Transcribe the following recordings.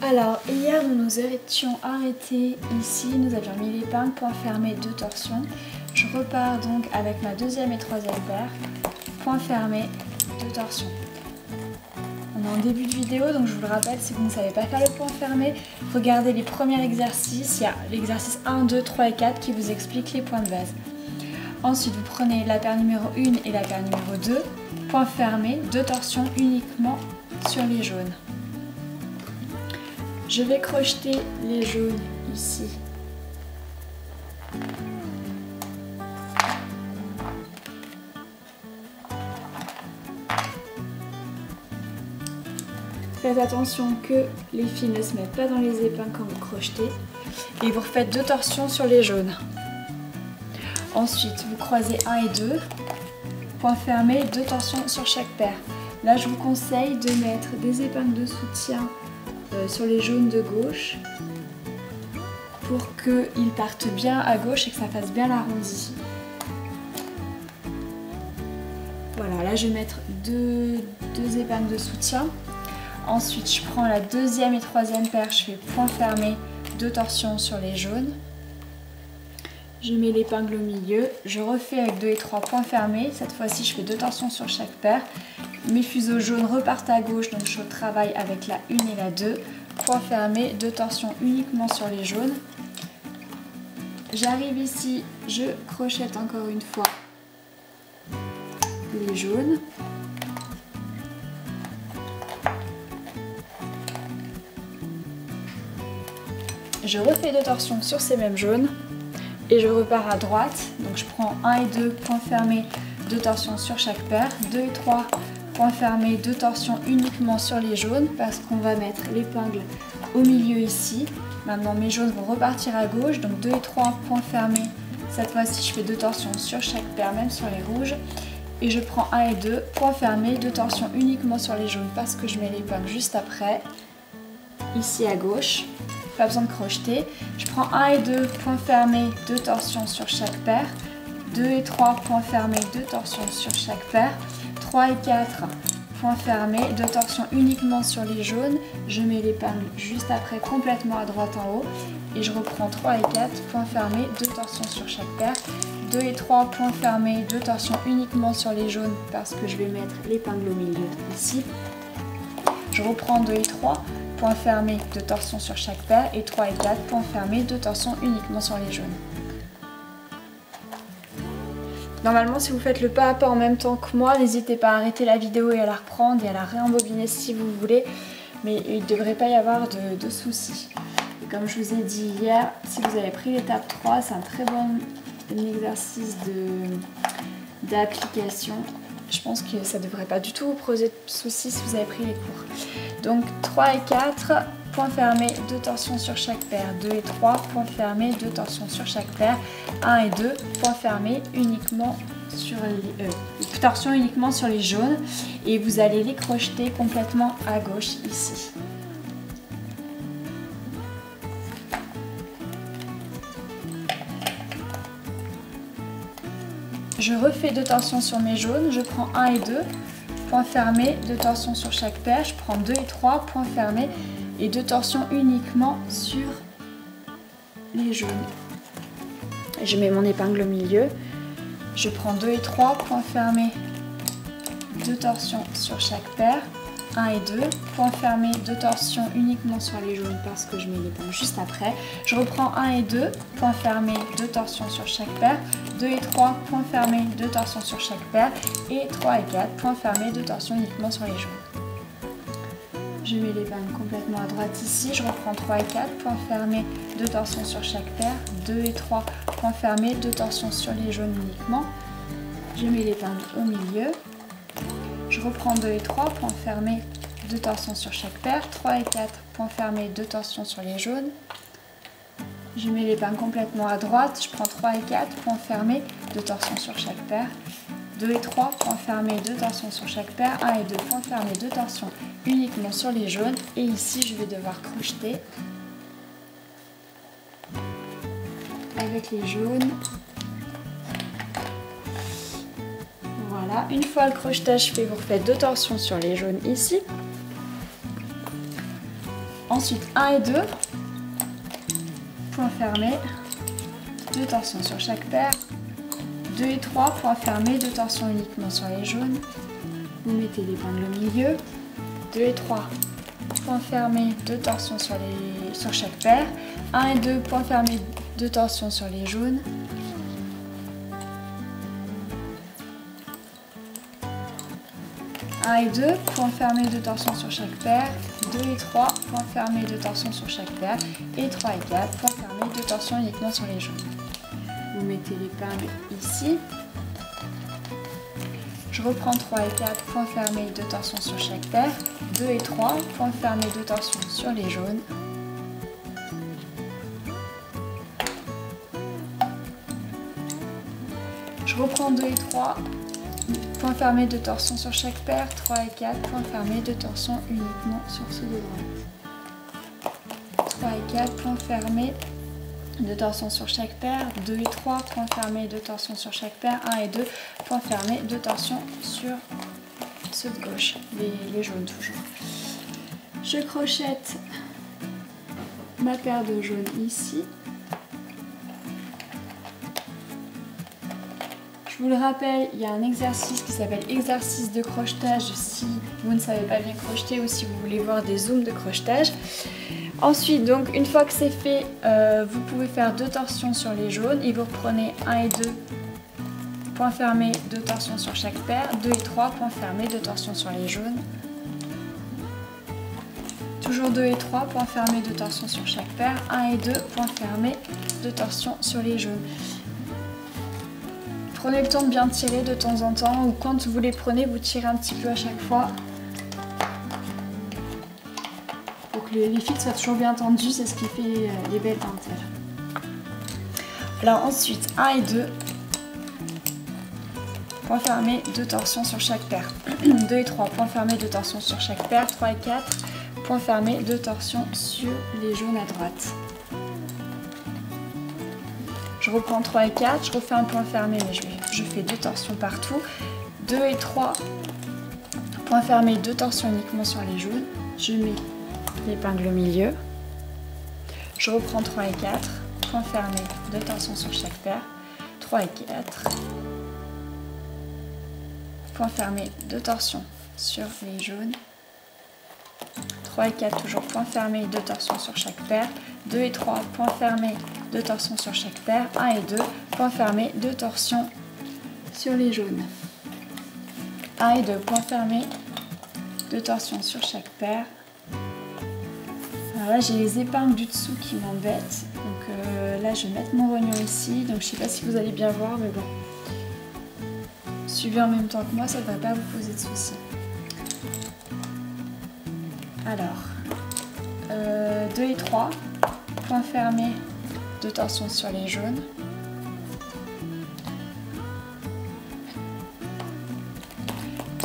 Alors, hier nous nous étions arrêtés ici, nous avions mis l'épingle, point fermé, 2 torsions. Je repars donc avec ma deuxième et troisième paire, point fermé, 2 torsions. On est en début de vidéo, donc je vous le rappelle, si vous ne savez pas faire le point fermé, regardez les premiers exercices, il y a l'exercice 1, 2, 3 et 4 qui vous explique les points de base. Ensuite, vous prenez la paire numéro 1 et la paire numéro 2, point fermé, 2 torsions uniquement sur les jaunes. Je vais crocheter les jaunes ici. Faites attention que les fils ne se mettent pas dans les épingles quand vous crochetez. Et vous refaites 2 torsions sur les jaunes. Ensuite, vous croisez 1 et 2, point fermé, 2 torsions sur chaque paire. Là, je vous conseille de mettre des épingles de soutien sur les jaunes de gauche pour qu'ils partent bien à gauche et que ça fasse bien l'arrondi. Voilà, là je vais mettre deux épingles de soutien. Ensuite je prends la deuxième et troisième paire, je fais point fermé, 2 torsions sur les jaunes. Je mets l'épingle au milieu, je refais avec 2 et 3 points fermés. Cette fois-ci je fais 2 torsions sur chaque paire. Mes fuseaux jaunes repartent à gauche, donc je travaille avec la 1 et la 2. Point fermé, 2 torsions uniquement sur les jaunes. J'arrive ici, je crochette encore une fois les jaunes. Je refais 2 torsions sur ces mêmes jaunes et je repars à droite. Donc je prends 1 et 2, point fermé, 2 torsions sur chaque paire. 2 et 3, point fermé, 2 torsions uniquement sur les jaunes parce qu'on va mettre l'épingle au milieu ici. Maintenant mes jaunes vont repartir à gauche, donc 2 et 3, point fermé. Cette fois-ci je fais 2 torsions sur chaque paire, même sur les rouges. Et je prends 1 et 2, point fermé, 2 torsions uniquement sur les jaunes parce que je mets l'épingle juste après, ici à gauche. Pas besoin de crocheter. Je prends 1 et 2, point fermé, 2 torsions sur chaque paire. 2 et 3, point fermé, 2 torsions sur chaque paire. 3 et 4, point fermé, 2 torsions uniquement sur les jaunes. Je mets l'épingle juste après, complètement à droite en haut. Et je reprends 3 et 4, point fermé, 2 torsions sur chaque paire. 2 et 3, point fermé, 2 torsions uniquement sur les jaunes parce que je vais mettre l'épingle au milieu ici. Je reprends 2 et 3, point fermé, 2 torsions sur chaque paire. Et 3 et 4, point fermé, 2 torsions uniquement sur les jaunes. Normalement, si vous faites le pas à pas en même temps que moi, n'hésitez pas à arrêter la vidéo et à la reprendre et à la réembobiner si vous voulez. Mais il ne devrait pas y avoir de soucis. Et comme je vous ai dit hier, si vous avez pris l'étape 3, c'est un très bon exercice d'application. Je pense que ça ne devrait pas du tout vous poser de soucis si vous avez pris les cours. Donc 3 et 4, point fermé, 2 torsions sur chaque paire. 2 et 3, point fermé, 2 torsions sur chaque paire. 1 et 2, point fermé uniquement sur les torsions uniquement sur les jaunes. Et vous allez les crocheter complètement à gauche ici. Je refais 2 torsions sur mes jaunes, je prends 1 et 2, point fermé, 2 torsions sur chaque paire, je prends 2 et 3, point fermé, et 2 torsions uniquement sur les jaunes. Je mets mon épingle au milieu, je prends 2 et 3, point fermé, 2 torsions sur chaque paire, 1 et 2, point fermé, 2 torsions uniquement sur les jaunes parce que je mets l'épingle juste après. Je reprends 1 et 2, point fermé, 2 torsions sur chaque paire. 2 et 3, point fermé, 2 torsions sur chaque paire. Et 3 et 4, point fermé, 2 torsions uniquement sur les jaunes. Je mets l'épingle complètement à droite ici. Je reprends 3 et 4, point fermé, 2 torsions sur chaque paire. 2 et 3, point fermé, 2 torsions sur les jaunes uniquement. Je mets l'épingle au milieu. Je reprends 2 et 3, point fermé, 2 torsions sur chaque paire. 3 et 4, point fermé, 2 torsions sur les jaunes. Je mets l'épingle complètement à droite, je prends 3 et 4, point fermé, 2 torsions sur chaque paire. 2 et 3, point fermé, 2 torsions sur chaque paire. 1 et 2, point fermé, 2 torsions uniquement sur les jaunes. Et ici, je vais devoir crocheter avec les jaunes. Voilà, une fois le crochetage fait, vous refaites 2 torsions sur les jaunes ici. Ensuite 1 et 2, point fermé, 2 torsions sur chaque paire, 2 et 3, point fermé, 2 torsions uniquement sur les jaunes, vous mettez l'épingle au milieu, 2 et 3, point fermé, 2 torsions sur chaque paire, 1 et 2, point fermé, 2 torsions sur les jaunes, 1 et 2, point fermé, 2 torsions sur chaque paire, 2 et 3, point fermé, 2 torsions sur chaque paire, et 3 et 4, point fermé, 2 torsions uniquement sur les jaunes. Vous mettez l'épingle ici. Je reprends 3 et 4, point fermé, 2 torsions sur chaque paire, 2 et 3, point fermé, 2 torsions sur les jaunes. Je reprends 2 et 3, point fermé, 2 torsions sur chaque paire, 3 et 4, point fermé, 2 torsions uniquement sur ceux de droite. 3 et 4, point fermé, 2 torsions sur chaque paire, 2 et 3, point fermé, 2 torsions sur chaque paire, 1 et 2, point fermé, 2 torsions sur ceux de gauche, les jaunes toujours. Je crochette ma paire de jaunes ici. Je vous le rappelle, il y a un exercice qui s'appelle exercice de crochetage si vous ne savez pas bien crocheter ou si vous voulez voir des zooms de crochetage. Ensuite, donc une fois que c'est fait, vous pouvez faire 2 torsions sur les jaunes et vous reprenez 1 et 2, point fermé, 2 torsions sur chaque paire, 2 et 3, point fermé, 2 torsions sur les jaunes. Toujours 2 et 3, point fermé, 2 torsions sur chaque paire, 1 et 2, point fermé, 2 torsions sur les jaunes. Prenez le temps de bien tirer de temps en temps ou quand vous les prenez, vous tirez un petit peu à chaque fois. Pour que les fils soient toujours bien tendus, c'est ce qui fait les belles dentelles. Alors ensuite, 1 et 2, point fermé, 2 torsions sur chaque paire. 2 et 3, point fermé, 2 torsions sur chaque paire. 3 et 4, point fermé, 2 torsions sur les jaunes à droite. Je reprends 3 et 4, je refais un point fermé, mais je fais 2 torsions partout. 2 et 3, point fermé, 2 torsions uniquement sur les jaunes. Je mets l'épingle au milieu. Je reprends 3 et 4, point fermé, 2 torsions sur chaque paire. 3 et 4, point fermé, 2 torsions sur les jaunes. 3 et 4, toujours point fermé, 2 torsions sur chaque paire. 2 et 3, point fermé, 2 torsions sur chaque paire. 1 et 2, point fermé, 2 torsions sur les jaunes. 1 et 2, point fermé, 2 torsions sur chaque paire. Alors là, j'ai les épingles du dessous qui m'embêtent. Donc là, je vais mettre mon rognon ici. Donc je ne sais pas si vous allez bien voir, mais bon. Suivez en même temps que moi, ça ne devrait pas vous poser de soucis. Alors, 2 et 3, point fermé, 2 torsions sur les jaunes.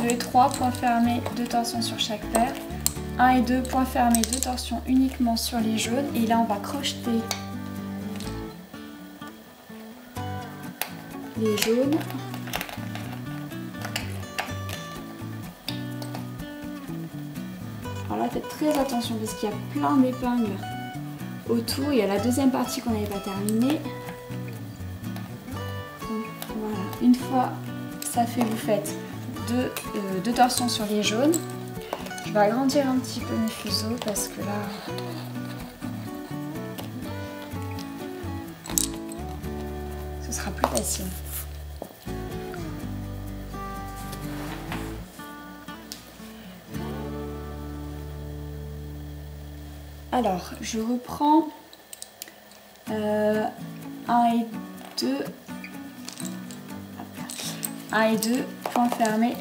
2 et 3, point fermé, 2 torsions sur chaque paire. 1 et 2, point fermé, 2 torsions uniquement sur les jaunes. Et là, on va crocheter les jaunes. Alors là, faites très attention parce qu'il y a plein d'épingles autour. Il y a la deuxième partie qu'on n'avait pas terminée. Donc voilà, une fois ça fait, vous faites 2 torsions sur les jaunes. Je vais agrandir un petit peu mes fuseaux parce que là, ce sera plus facile. Alors, je reprends 1 et 2, 1 et 2, point fermé,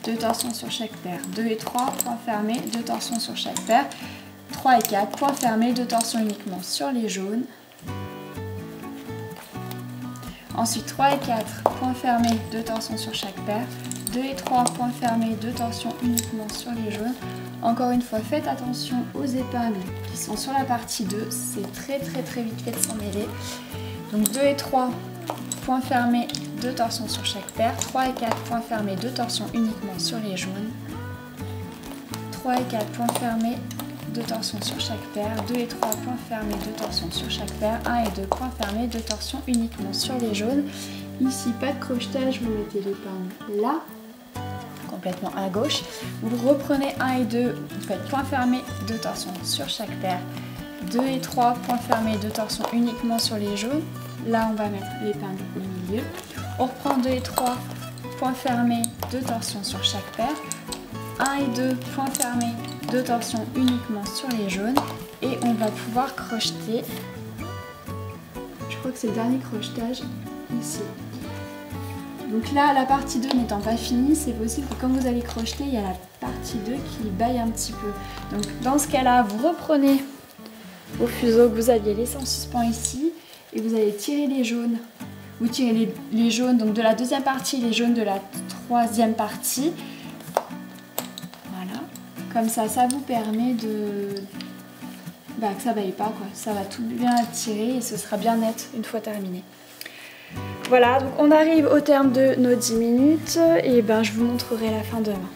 2 torsions sur chaque paire. 2 et 3, point fermé, 2 torsions sur chaque paire. 3 et 4, point fermé, 2 torsions uniquement sur les jaunes. Ensuite, 3 et 4, point fermé, 2 torsions sur chaque paire. 2 et 3, point fermé, 2 torsions uniquement sur les jaunes. Encore une fois, faites attention aux épingles qui sont sur la partie 2. C'est très vite fait de s'en mêler. Donc 2 et 3, point fermé, 2 torsions sur chaque paire. 3 et 4, point fermé, 2 torsions uniquement sur les jaunes. 3 et 4, point fermé, 2 torsions sur chaque paire, 2 et 3 points fermés, 2 torsions sur chaque paire, 1 et 2 points fermés, 2 torsions uniquement sur les jaunes. Ici, pas de crochetage, vous mettez l'épingle là, complètement à gauche. Vous reprenez 1 et 2, vous faites point fermé, 2 torsions sur chaque paire, 2 et 3 points fermés, 2 torsions uniquement sur les jaunes. Là, on va mettre l'épingle au milieu. On reprend 2 et 3 points fermés, 2 torsions sur chaque paire, 1 et 2 points fermés, 2 torsions uniquement sur les jaunes et on va pouvoir crocheter. Je crois que c'est le dernier crochetage ici. Donc là, la partie 2 n'étant pas finie, c'est possible que quand vous allez crocheter, il y a la partie 2 qui baille un petit peu. Donc dans ce cas-là, vous reprenez vos fuseaux que vous aviez laissés en suspens ici et vous allez tirer les jaunes. Vous tirez les jaunes donc de la deuxième partie, les jaunes de la troisième partie. Voilà, comme ça vous permet de que ça baille pas quoi. Ça va tout bien tirer et ce sera bien net une fois terminé. Voilà, donc on arrive au terme de nos 10 minutes et je vous montrerai la fin demain.